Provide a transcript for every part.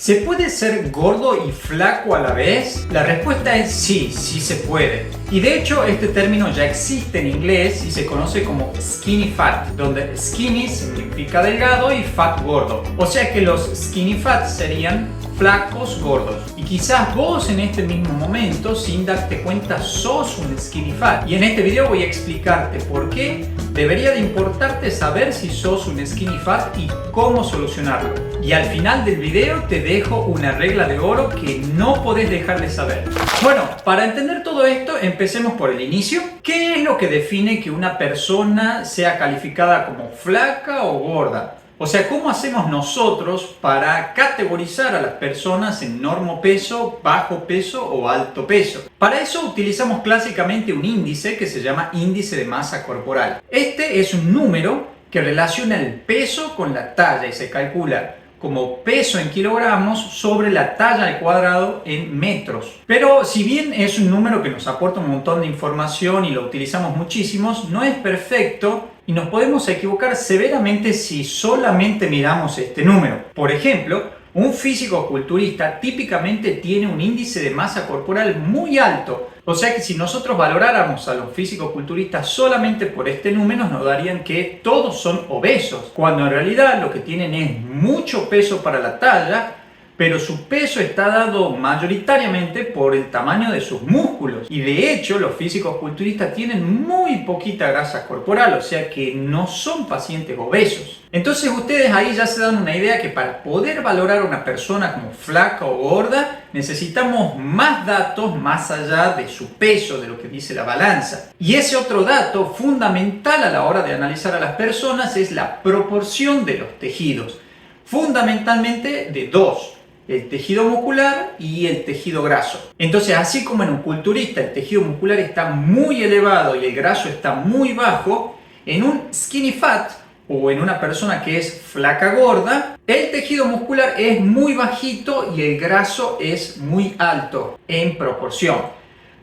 ¿Se puede ser gordo y flaco a la vez? La respuesta es sí, sí se puede. Y de hecho este término ya existe en inglés y se conoce como skinny fat, donde skinny significa delgado y fat gordo. O sea que los skinny fat serían flacos gordos. Y quizás vos en este mismo momento, sin darte cuenta, sos un skinny fat. Y en este video voy a explicarte por qué debería de importarte saber si sos un skinny fat y cómo solucionarlo. Y al final del video te dejo una regla de oro que no podés dejar de saber. Bueno, para entender todo esto, empecemos por el inicio. ¿Qué es lo que define que una persona sea calificada como flaca o gorda? O sea, ¿cómo hacemos nosotros para categorizar a las personas en normopeso, bajo peso o alto peso? Para eso utilizamos clásicamente un índice que se llama índice de masa corporal. Este es un número que relaciona el peso con la talla y se calcula como peso en kilogramos sobre la talla al cuadrado en metros. Pero si bien es un número que nos aporta un montón de información y lo utilizamos muchísimos, no es perfecto y nos podemos equivocar severamente si solamente miramos este número. Por ejemplo, un físico-culturista típicamente tiene un índice de masa corporal muy alto. O sea que si nosotros valoráramos a los físico-culturistas solamente por este número, nos darían que todos son obesos, cuando en realidad lo que tienen es mucho peso para la talla, pero su peso está dado mayoritariamente por el tamaño de sus músculos. Y de hecho, los físicos-culturistas tienen muy poquita grasa corporal, o sea que no son pacientes obesos. Entonces ustedes ahí ya se dan una idea que para poder valorar a una persona como flaca o gorda, necesitamos más datos más allá de su peso, de lo que dice la balanza. Y ese otro dato fundamental a la hora de analizar a las personas es la proporción de los tejidos. Fundamentalmente de dos: el tejido muscular y el tejido graso. Entonces, así como en un culturista el tejido muscular está muy elevado y el graso está muy bajo, en un skinny fat o en una persona que es flaca gorda, el tejido muscular es muy bajito y el graso es muy alto en proporción.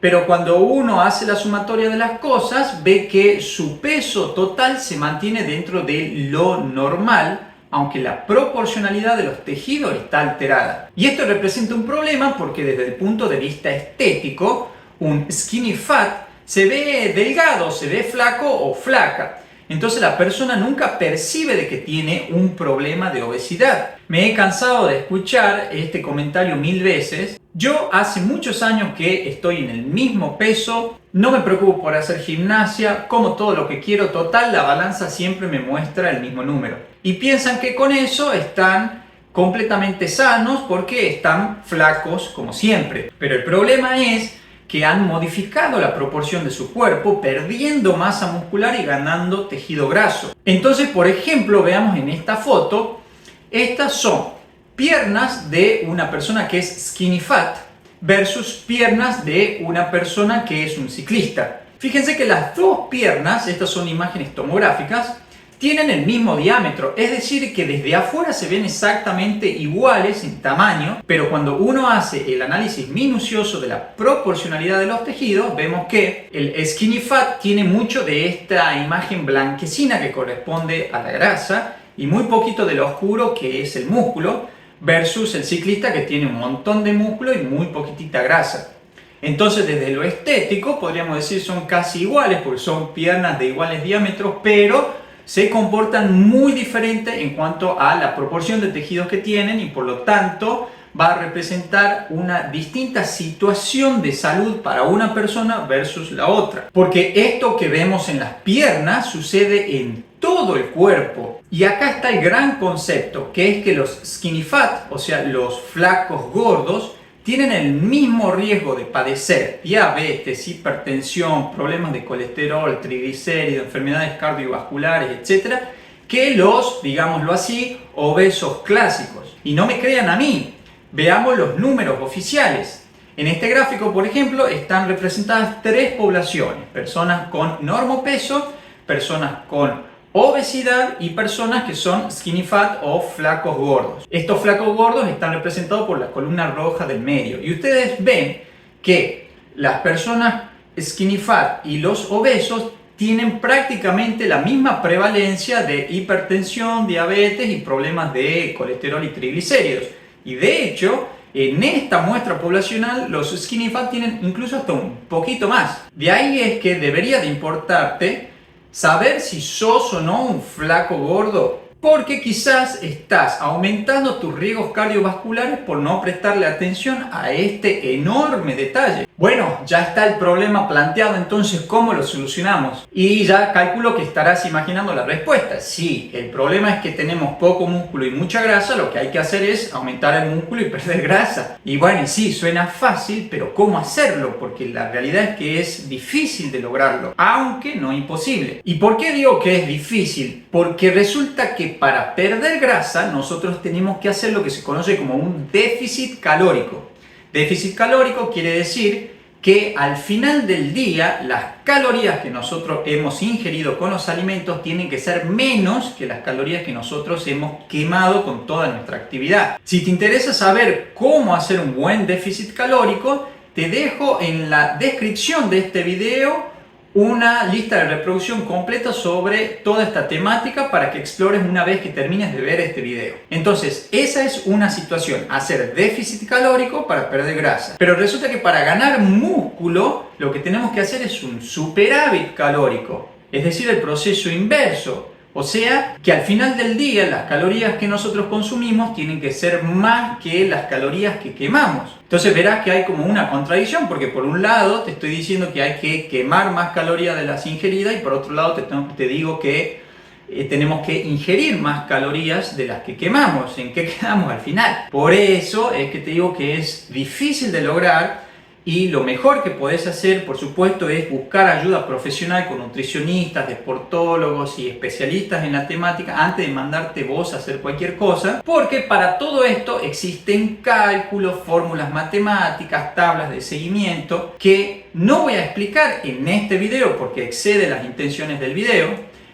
Pero cuando uno hace la sumatoria de las cosas, ve que su peso total se mantiene dentro de lo normal, aunque la proporcionalidad de los tejidos está alterada. Y esto representa un problema porque desde el punto de vista estético, un skinny fat se ve delgado, se ve flaco o flaca. Entonces la persona nunca percibe de que tiene un problema de obesidad. Me he cansado de escuchar este comentario 1000 veces. Yo hace muchos años que estoy en el mismo peso, no me preocupo por hacer gimnasia, como todo lo que quiero, total, la balanza siempre me muestra el mismo número. Y piensan que con eso están completamente sanos porque están flacos como siempre. Pero el problema es que han modificado la proporción de su cuerpo, perdiendo masa muscular y ganando tejido graso. Entonces, por ejemplo, veamos en esta foto, estas son piernas de una persona que es skinny fat versus piernas de una persona que es un ciclista. Fíjense que las dos piernas, estas son imágenes tomográficas, tienen el mismo diámetro, es decir que desde afuera se ven exactamente iguales en tamaño, pero cuando uno hace el análisis minucioso de la proporcionalidad de los tejidos, vemos que el skinny fat tiene mucho de esta imagen blanquecina que corresponde a la grasa y muy poquito de lo oscuro que es el músculo, versus el ciclista que tiene un montón de músculo y muy poquitita grasa. Entonces, desde lo estético podríamos decir son casi iguales porque son piernas de iguales diámetros, pero se comportan muy diferente en cuanto a la proporción de tejidos que tienen y por lo tanto va a representar una distinta situación de salud para una persona versus la otra. Porque esto que vemos en las piernas sucede en todo el cuerpo. Y acá está el gran concepto, que es que los skinny fat, o sea, los flacos gordos, tienen el mismo riesgo de padecer diabetes, hipertensión, problemas de colesterol, triglicéridos, enfermedades cardiovasculares, etc., que los, digámoslo así, obesos clásicos. Y no me crean a mí, veamos los números oficiales. En este gráfico, por ejemplo, están representadas tres poblaciones: personas con normopeso, personas con obesidad y personas que son skinny fat o flacos gordos. Estos flacos gordos están representados por la columna roja del medio. Y ustedes ven que las personas skinny fat y los obesos tienen prácticamente la misma prevalencia de hipertensión, diabetes y problemas de colesterol y triglicéridos. Y de hecho, en esta muestra poblacional, los skinny fat tienen incluso hasta un poquito más. De ahí es que debería de importarte saber si sos o no un flaco gordo, porque quizás estás aumentando tus riesgos cardiovasculares por no prestarle atención a este enorme detalle. Bueno, ya está el problema planteado, entonces ¿cómo lo solucionamos? Y ya calculo que estarás imaginando la respuesta. Sí, el problema es que tenemos poco músculo y mucha grasa, lo que hay que hacer es aumentar el músculo y perder grasa. Y bueno, sí, suena fácil, pero ¿cómo hacerlo? Porque la realidad es que es difícil de lograrlo, aunque no imposible. ¿Y por qué digo que es difícil? Porque resulta que para perder grasa nosotros tenemos que hacer lo que se conoce como un déficit calórico. Déficit calórico quiere decir que al final del día las calorías que nosotros hemos ingerido con los alimentos tienen que ser menos que las calorías que nosotros hemos quemado con toda nuestra actividad. Si te interesa saber cómo hacer un buen déficit calórico, te dejo en la descripción de este video una lista de reproducción completa sobre toda esta temática para que explores una vez que termines de ver este video. Entonces, esa es una situación, hacer déficit calórico para perder grasa. Pero resulta que para ganar músculo, lo que tenemos que hacer es un superávit calórico, es decir, el proceso inverso. O sea, que al final del día las calorías que nosotros consumimos tienen que ser más que las calorías que quemamos. Entonces verás que hay como una contradicción, porque por un lado te estoy diciendo que hay que quemar más calorías de las ingeridas y por otro lado te digo que tenemos que ingerir más calorías de las que quemamos. ¿En qué quedamos al final? Por eso es que te digo que es difícil de lograr. Y lo mejor que podés hacer, por supuesto, es buscar ayuda profesional con nutricionistas, deportólogos y especialistas en la temática antes de mandarte vos a hacer cualquier cosa, porque para todo esto existen cálculos, fórmulas matemáticas, tablas de seguimiento que no voy a explicar en este video porque excede las intenciones del video,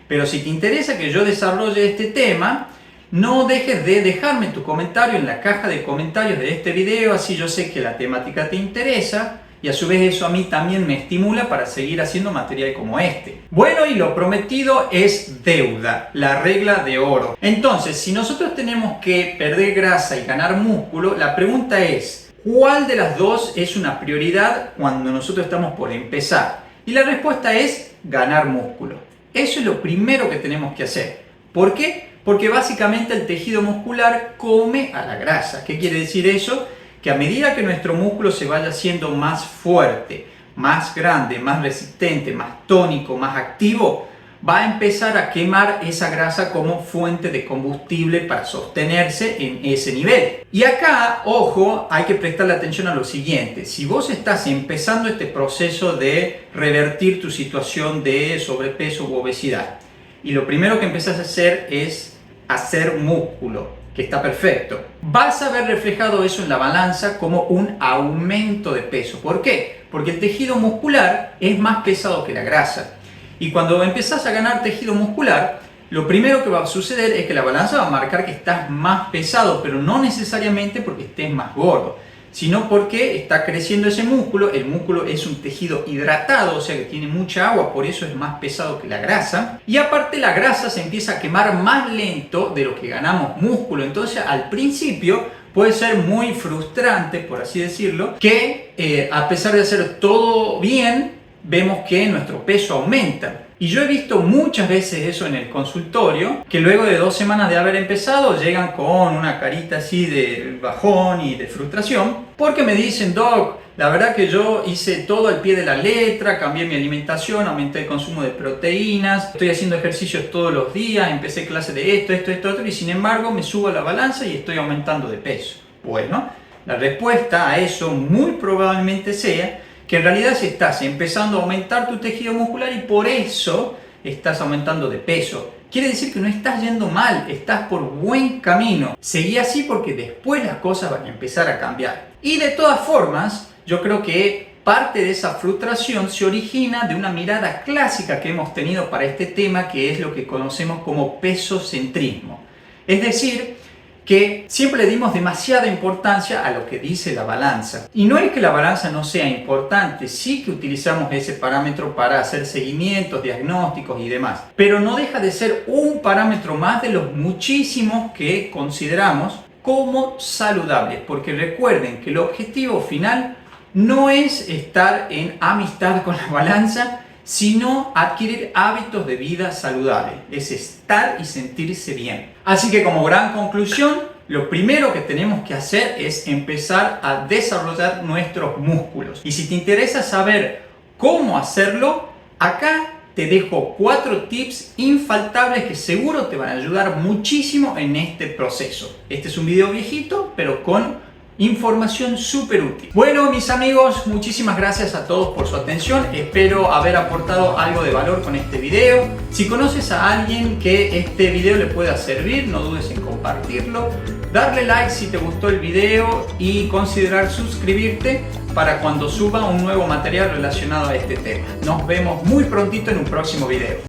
pero si te interesa que yo desarrolle este tema, no dejes de dejarme tu comentario en la caja de comentarios de este video, así yo sé que la temática te interesa y a su vez eso a mí también me estimula para seguir haciendo material como este. Bueno, y lo prometido es deuda, la regla de oro. Entonces, si nosotros tenemos que perder grasa y ganar músculo, la pregunta es, ¿cuál de las dos es una prioridad cuando nosotros estamos por empezar? Y la respuesta es ganar músculo. Eso es lo primero que tenemos que hacer. ¿Por qué? Porque básicamente el tejido muscular come a la grasa. ¿Qué quiere decir eso? Que a medida que nuestro músculo se vaya haciendo más fuerte, más grande, más resistente, más tónico, más activo, va a empezar a quemar esa grasa como fuente de combustible para sostenerse en ese nivel. Y acá, ojo, hay que prestarle atención a lo siguiente. Si vos estás empezando este proceso de revertir tu situación de sobrepeso u obesidad, y lo primero que empezás a hacer es hacer músculo, que está perfecto, vas a ver reflejado eso en la balanza como un aumento de peso. ¿Por qué? Porque el tejido muscular es más pesado que la grasa. Y cuando empezás a ganar tejido muscular, lo primero que va a suceder es que la balanza va a marcar que estás más pesado, pero no necesariamente porque estés más gordo, sino porque está creciendo ese músculo. El músculo es un tejido hidratado, o sea que tiene mucha agua, por eso es más pesado que la grasa. Y aparte la grasa se empieza a quemar más lento de lo que ganamos músculo. Entonces al principio puede ser muy frustrante, por así decirlo, que a pesar de hacer todo bien, vemos que nuestro peso aumenta. Y yo he visto muchas veces eso en el consultorio, que luego de 2 semanas de haber empezado llegan con una carita así de bajón y de frustración, porque me dicen, Doc, la verdad que yo hice todo al pie de la letra, cambié mi alimentación, aumenté el consumo de proteínas, estoy haciendo ejercicios todos los días, empecé clases de esto, otro, y sin embargo me subo a la balanza y estoy aumentando de peso. Bueno, la respuesta a eso muy probablemente sea que en realidad si estás empezando a aumentar tu tejido muscular y por eso estás aumentando de peso. Quiere decir que no estás yendo mal, estás por buen camino. Seguí así porque después las cosas van a empezar a cambiar. Y de todas formas, yo creo que parte de esa frustración se origina de una mirada clásica que hemos tenido para este tema, que es lo que conocemos como pesocentrismo. Es decir, que siempre le dimos demasiada importancia a lo que dice la balanza. Y no es que la balanza no sea importante, sí que utilizamos ese parámetro para hacer seguimientos, diagnósticos y demás. Pero no deja de ser un parámetro más de los muchísimos que consideramos como saludables, porque recuerden que el objetivo final no es estar en amistad con la balanza, sino adquirir hábitos de vida saludables, es estar y sentirse bien. Así que como gran conclusión, lo primero que tenemos que hacer es empezar a desarrollar nuestros músculos. Y si te interesa saber cómo hacerlo, acá te dejo 4 tips infaltables que seguro te van a ayudar muchísimo en este proceso. Este es un video viejito, pero con información súper útil. Bueno, mis amigos, muchísimas gracias a todos por su atención. Espero haber aportado algo de valor con este video. Si conoces a alguien que este video le pueda servir, no dudes en compartirlo, darle like si te gustó el video y considerar suscribirte para cuando suba un nuevo material relacionado a este tema. Nos vemos muy prontito en un próximo video.